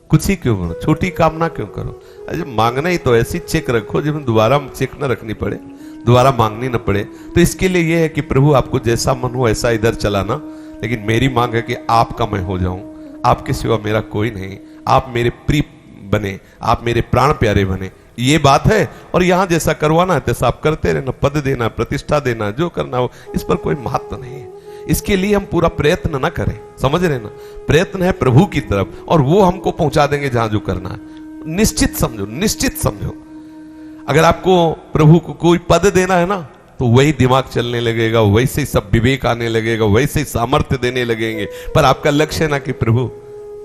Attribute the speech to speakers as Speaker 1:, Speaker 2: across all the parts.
Speaker 1: कुछ ही क्यों करो, छोटी कामना क्यों करो। अरे मांगना ही तो ऐसी चेक रखो जिसमें दोबारा चेक न रखनी पड़े, दोबारा मांगनी न पड़े। तो इसके लिए यह है कि प्रभु आपको जैसा मन हो ऐसा इधर चलाना, लेकिन मेरी मांग है कि आपका मैं हो जाऊं, आपके सिवा मेरा कोई नहीं, आप मेरे प्रिय बने, आप मेरे प्राण प्यारे बने, ये बात है। और यहां जैसा करवाना है तैसा आप करते रहना, पद देना, प्रतिष्ठा देना, जो करना हो, इस पर कोई महत्व नहीं है। इसके लिए हम पूरा प्रयत्न ना करें, समझ रहे ना, प्रयत्न है प्रभु की तरफ और वो हमको पहुंचा देंगे जहां जो करना है। निश्चित समझो, निश्चित समझो। अगर आपको प्रभु को कोई पद देना है ना, तो वही दिमाग चलने लगेगा, वैसे ही सब विवेक आने लगेगा, वैसे ही सामर्थ्य देने लगेंगे। पर आपका लक्ष्य है ना कि प्रभु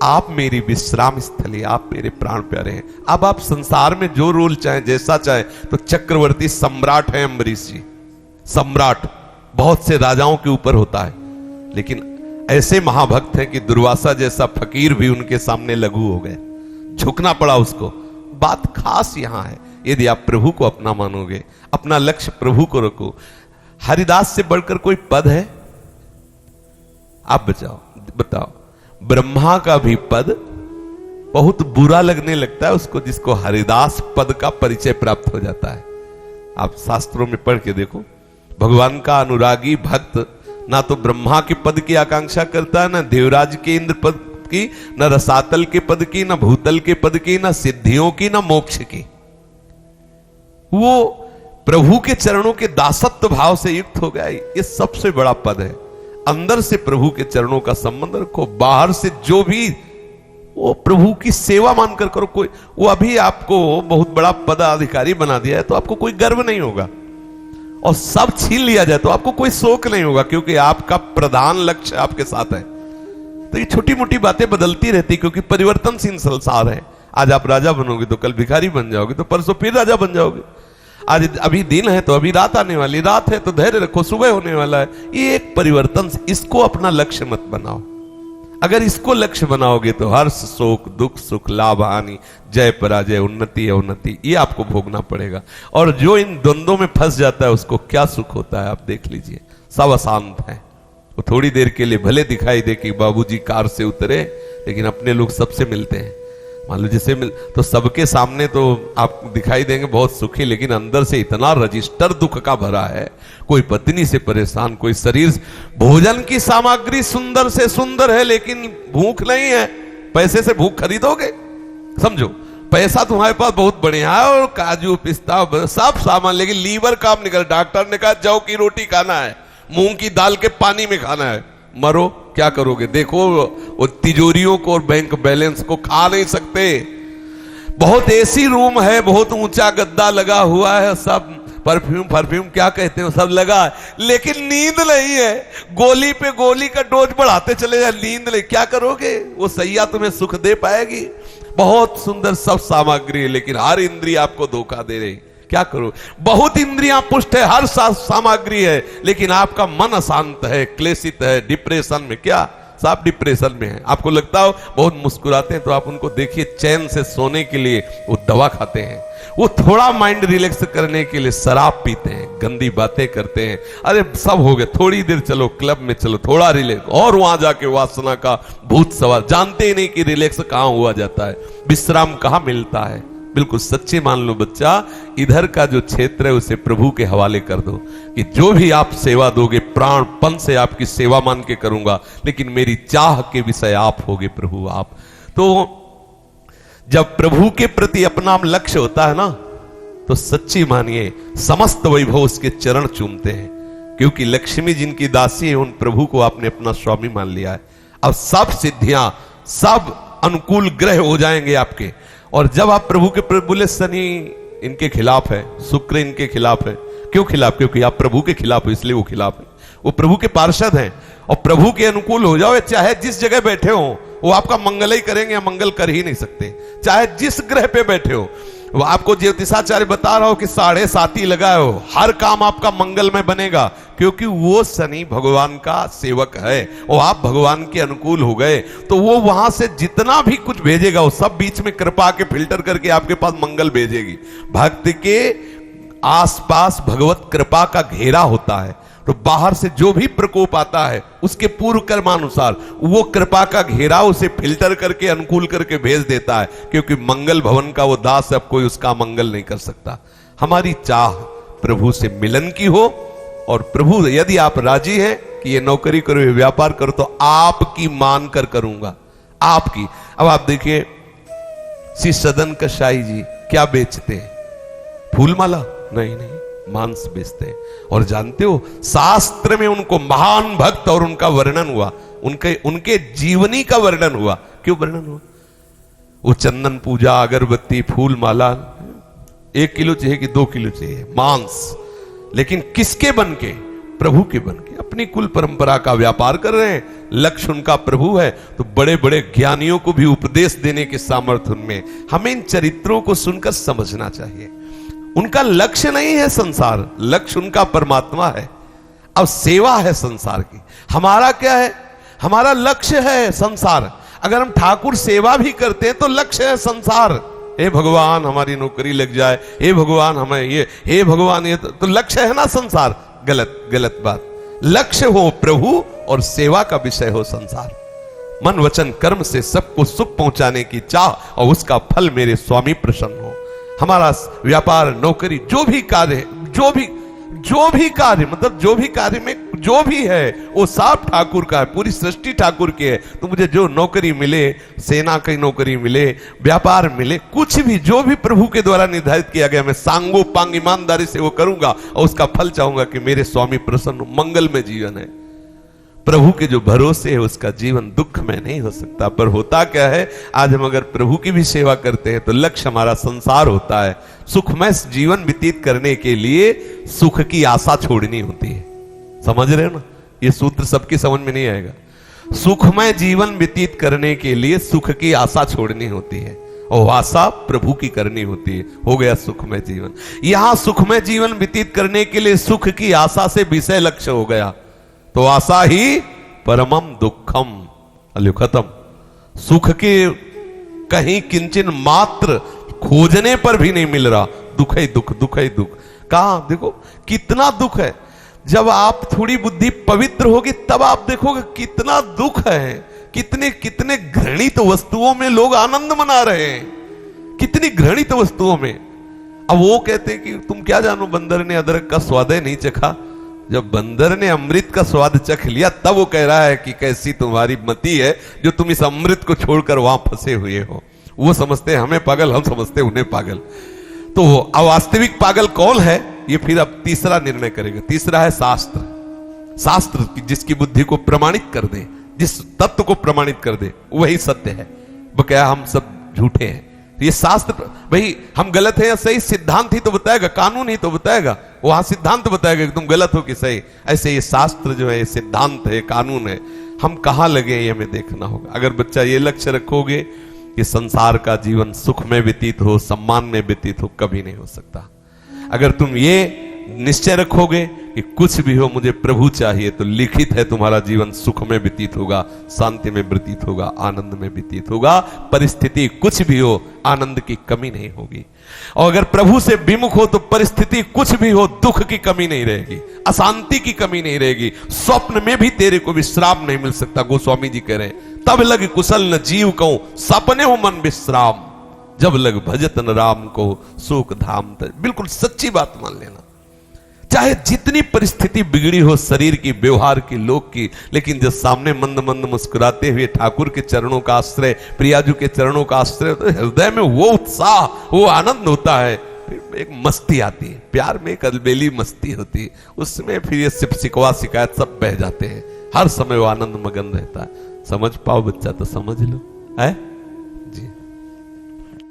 Speaker 1: आप मेरी विश्राम स्थली, आप मेरे प्राण प्यारे हैं। अब आप संसार में जो रोल चाहे, जैसा चाहे, तो चक्रवर्ती सम्राट है अम्बरीश जी, सम्राट बहुत से राजाओं के ऊपर होता है, लेकिन ऐसे महाभक्त हैं कि दुर्वासा जैसा फकीर भी उनके सामने लघु हो गए, झुकना पड़ा उसको। बात खास यहां है, यदि आप प्रभु को अपना मानोगे, अपना लक्ष्य प्रभु को रखो। हरिदास से बढ़कर कोई पद है? आप बताओ। ब्रह्मा का भी पद बहुत बुरा लगने लगता है उसको, जिसको हरिदास पद का परिचय प्राप्त हो जाता है। आप शास्त्रों में पढ़ के देखो, भगवान का अनुरागी भक्त ना तो ब्रह्मा के पद की आकांक्षा करता है, ना देवराज के इंद्र पद की, ना रसातल के पद की, ना भूतल के पद की, ना सिद्धियों की, ना मोक्ष की। वो प्रभु के चरणों के दासत्व भाव से युक्त हो गया। ये सबसे बड़ा पद है। अंदर से प्रभु के चरणों का संबंध रखो, बाहर से जो भी वो प्रभु की सेवा मानकर करो। कोई वो अभी आपको बहुत बड़ा पदाधिकारी बना दिया है तो आपको कोई गर्व नहीं होगा, और सब छीन लिया जाए तो आपको कोई शोक नहीं होगा, क्योंकि आपका प्रधान लक्ष्य आपके साथ है। तो ये छोटी मोटी बातें बदलती रहती, क्योंकि परिवर्तनशील संसार है। आज आप राजा बनोगे तो कल भिखारी बन जाओगे, तो परसों फिर राजा बन जाओगे। आज अभी दिन है तो अभी रात आने वाली, रात है तो धैर्य रखो, सुबह होने वाला है। ये एक परिवर्तन, इसको अपना लक्ष्य मत बनाओ। अगर इसको लक्ष्य बनाओगे तो हर्ष शोक दुख सुख लाभ हानि जय पराजय उन्नति अवनति ये आपको भोगना पड़ेगा। और जो इन द्वंद्वों में फंस जाता है उसको क्या सुख होता है आप देख लीजिए। सब अशांत है। वो थोड़ी देर के लिए भले दिखाई दे कि बाबूजी कार से उतरे, लेकिन अपने लोग सबसे मिलते हैं। मान लो जैसे तो सबके सामने तो आप दिखाई देंगे बहुत सुखी, लेकिन अंदर से इतना रजिस्टर दुख का भरा है। कोई पत्नी से परेशान, कोई शरीर, भोजन की सामग्री सुंदर से सुंदर है लेकिन भूख नहीं है। पैसे से भूख खरीदोगे? समझो पैसा तुम्हारे पास बहुत बढ़िया है और काजू पिस्ता सब सामान, लेकिन लीवर काम नहीं कर। डॉक्टर ने कहा जौ की रोटी खाना है, मूंग की दाल के पानी में खाना है। मरो, क्या करोगे? देखो वो तिजोरियों को और बैंक बैलेंस को खा नहीं सकते। बहुत एसी रूम है, बहुत ऊंचा गद्दा लगा हुआ है, सब परफ्यूम क्या कहते हैं सब लगा है, लेकिन नींद नहीं है। गोली पे गोली का डोज बढ़ाते चले जाए, नींद नहीं। क्या करोगे? वो सैया तुम्हें सुख दे पाएगी? बहुत सुंदर सब सामग्री है, लेकिन हर इंद्रिय आपको धोखा दे रही। क्या करो? बहुत इंद्रियां पुष्ट है, हर सामग्री है, लेकिन आपका मन अशांत है, क्लेशित है, डिप्रेशन में। क्या सब डिप्रेशन में है? आपको लगता हो बहुत मुस्कुराते हैं, तो आप उनको देखिए चैन से सोने के लिए वो दवा खाते हैं। वो थोड़ा माइंड रिलैक्स करने के लिए शराब पीते हैं, गंदी बातें करते हैं। अरे सब हो गए, थोड़ी देर चलो क्लब में, चलो थोड़ा रिलैक्स, और वहां जाके वासना का भूत सवार। जानते ही नहीं कि रिलैक्स कहां हुआ जाता है, विश्राम कहां मिलता है। बिल्कुल सच्चे मान लो बच्चा, इधर का जो क्षेत्र है उसे प्रभु के हवाले कर दो कि जो भी आप सेवा दोगे प्राणपन से आपकी सेवा मान के करूंगा, लेकिन मेरी चाह के विषय आप होगे प्रभु आप। तो जब प्रभु के प्रति अपना लक्ष्य होता है ना, तो सच्ची मानिए समस्त वैभव उसके चरण चूमते हैं, क्योंकि लक्ष्मी जिनकी दासी है उन प्रभु को आपने अपना स्वामी मान लिया है। अब सब सिद्धियां, सब अनुकूल ग्रह हो जाएंगे आपके। और जब आप प्रभु के बोले शनि इनके खिलाफ है, शुक्र इनके खिलाफ है। क्यों खिलाफ? क्योंकि आप प्रभु के खिलाफ हो, इसलिए वो खिलाफ है। वो प्रभु के पार्षद हैं, और प्रभु के अनुकूल हो जाओ, चाहे जिस जगह बैठे हो वो आपका मंगल ही करेंगे, या मंगल कर ही नहीं सकते। चाहे जिस ग्रह पे बैठे हो, वो आपको ज्योतिषाचार्य बता रहा हो कि 7.5 लगाए हो, हर काम आपका मंगल में बनेगा, क्योंकि वो शनि भगवान का सेवक है और आप भगवान के अनुकूल हो गए। तो वो वहां से जितना भी कुछ भेजेगा वो सब बीच में कृपा के फिल्टर करके आपके पास मंगल भेजेगी। भक्त के आसपास भगवत कृपा का घेरा होता है, तो बाहर से जो भी प्रकोप आता है उसके पूर्व कर्मानुसार वो कृपा का घेराव उसे फिल्टर करके अनुकूल करके भेज देता है, क्योंकि मंगल भवन का वो दास अब कोई उसका मंगल नहीं कर सकता। हमारी चाह प्रभु से मिलन की हो, और प्रभु यदि आप राजी हैं कि ये नौकरी करो, ये व्यापार करो, तो आपकी मान कर करूंगा, आपकी। अब आप देखिए श्री सदन कसाई जी क्या बेचते हैं? फूलमाला? नहीं नहीं, मांस बेचते हैं। और जानते हो शास्त्र में उनको महान भक्त और उनका वर्णन हुआ, उनके जीवनी का वर्णन हुआ। क्यों वर्णन हुआ? वो चंदन पूजा, अगरबत्ती, फूल माला 1 किलो चाहिए कि 2 किलो चाहिए मांस, लेकिन किसके बन के? प्रभु के बन के। अपनी कुल परंपरा का व्यापार कर रहे हैं, लक्ष्य उनका प्रभु है। तो बड़े बड़े ज्ञानियों को भी उपदेश देने के सामर्थ्य उनमें। हमें इन चरित्रों को सुनकर समझना चाहिए। उनका लक्ष्य नहीं है संसार, लक्ष्य उनका परमात्मा है। अब सेवा है संसार की, हमारा क्या है? हमारा लक्ष्य है संसार। अगर हम ठाकुर सेवा भी करते हैं तो लक्ष्य है संसार। हे भगवान हमारी नौकरी लग जाए, हे भगवान हमें ये, हे भगवान ये, तो लक्ष्य है ना संसार। गलत बात। लक्ष्य हो प्रभु और सेवा का विषय हो संसार। मन वचन कर्म से सबको सुख पहुंचाने की चाह, और उसका फल मेरे स्वामी प्रसन्न हो। हमारा व्यापार, नौकरी, जो भी कार्य मतलब जो भी कार्य में जो भी है वो सब ठाकुर का है, पूरी सृष्टि ठाकुर की है। तो मुझे जो नौकरी मिले, सेना की नौकरी मिले, व्यापार मिले, कुछ भी जो भी प्रभु के द्वारा निर्धारित किया गया, मैं सांगो पांग ईमानदारी से वो करूंगा, और उसका फल चाहूंगा कि मेरे स्वामी प्रसन्न हो। मंगल में जीवन है। प्रभु के जो भरोसे है उसका जीवन दुख में नहीं हो सकता। पर होता क्या है, आज हम अगर प्रभु की भी सेवा करते हैं तो लक्ष्य हमारा संसार होता है। सुखमय जीवन व्यतीत करने के लिए सुख की आशा छोड़नी होती है। समझ रहे हो ना? ये सूत्र सबकी समझ में नहीं आएगा। सुखमय जीवन व्यतीत करने के लिए सुख की आशा छोड़नी होती है, और आशा प्रभु की करनी होती है। हो गया सुखमय जीवन। यहां सुखमय जीवन व्यतीत करने के लिए सुख की आशा से विषय लक्ष्य हो गया, तो आशा ही परमम दुखम। अल्यो खत्म। सुख के कहीं किंचन मात्र खोजने पर भी नहीं मिल रहा, दुख ही दुख, दुख ही दुख। कहां देखो कितना दुख है। जब आप थोड़ी बुद्धि पवित्र होगी तब आप देखोगे कितना दुख है। कितने कितने घृणित वस्तुओं में लोग आनंद मना रहे हैं, कितनी घृणित वस्तुओं में। अब वो कहते हैं कि तुम क्या जानो, बंदर ने अदरक का स्वाद ही नहीं चखा। जब बंदर ने अमृत का स्वाद चख लिया तब वो कह रहा है कि कैसी तुम्हारी मति है जो तुम इस अमृत को छोड़कर वहां फंसे हुए हो। वो समझते हैं हमें पागल, हम समझते हैं उन्हें पागल। तो अवास्तविक पागल कौन है, ये फिर अब तीसरा निर्णय करेगा। तीसरा है शास्त्र। शास्त्र जिसकी बुद्धि को प्रमाणित कर दे, जिस तत्व को प्रमाणित कर दे, वही सत्य है। बकाया हम सब झूठे हैं। ये शास्त्र, भाई हम गलत है या सही, सिद्धांत ही तो बताएगा, कानून ही तो बताएगा। वहां सिद्धांत बताएगा कि तुम गलत हो कि सही। ऐसे ये शास्त्र जो है सिद्धांत है, कानून है। हम कहां लगे ये हमें देखना होगा। अगर बच्चा ये लक्ष्य रखोगे कि संसार का जीवन सुख में व्यतीत हो, सम्मान में व्यतीत हो, कभी नहीं हो सकता। अगर तुम ये निश्चय रखोगे कि कुछ भी हो मुझे प्रभु चाहिए, तो लिखित है तुम्हारा जीवन सुख में व्यतीत होगा, शांति में व्यतीत होगा, आनंद में व्यतीत होगा। परिस्थिति कुछ भी हो, आनंद की कमी नहीं होगी। और अगर प्रभु से विमुख हो तो परिस्थिति कुछ भी हो, दुख की कमी नहीं रहेगी, अशांति की कमी नहीं रहेगी। स्वप्न में भी तेरे को विश्राम नहीं मिल सकता। गोस्वामी जी कह रहे हैं, तब लग कुशल न जीव कहूं, सपने हो मन विश्राम, जब लग भजत न राम को सुख धाम। बिल्कुल सच्ची बात मान लेना। चाहे जितनी परिस्थिति बिगड़ी हो शरीर की, व्यवहार की, लोक की, लेकिन जब सामने मंद मंद मुस्कुराते हुए ठाकुर के चरणों का आश्रय, प्रियाजू के चरणों का आश्रय, तो हृदय में वो उत्साह, वो आनंद होता है। फिर एक मस्ती आती है, प्यार में एक अलबेली मस्ती होती है। उसमें फिर ये सिर्फ शिकवा शिकायत सब बह जाते हैं। हर समय वो आनंद मगन रहता है। समझ पाओ बच्चा तो समझ लो, है।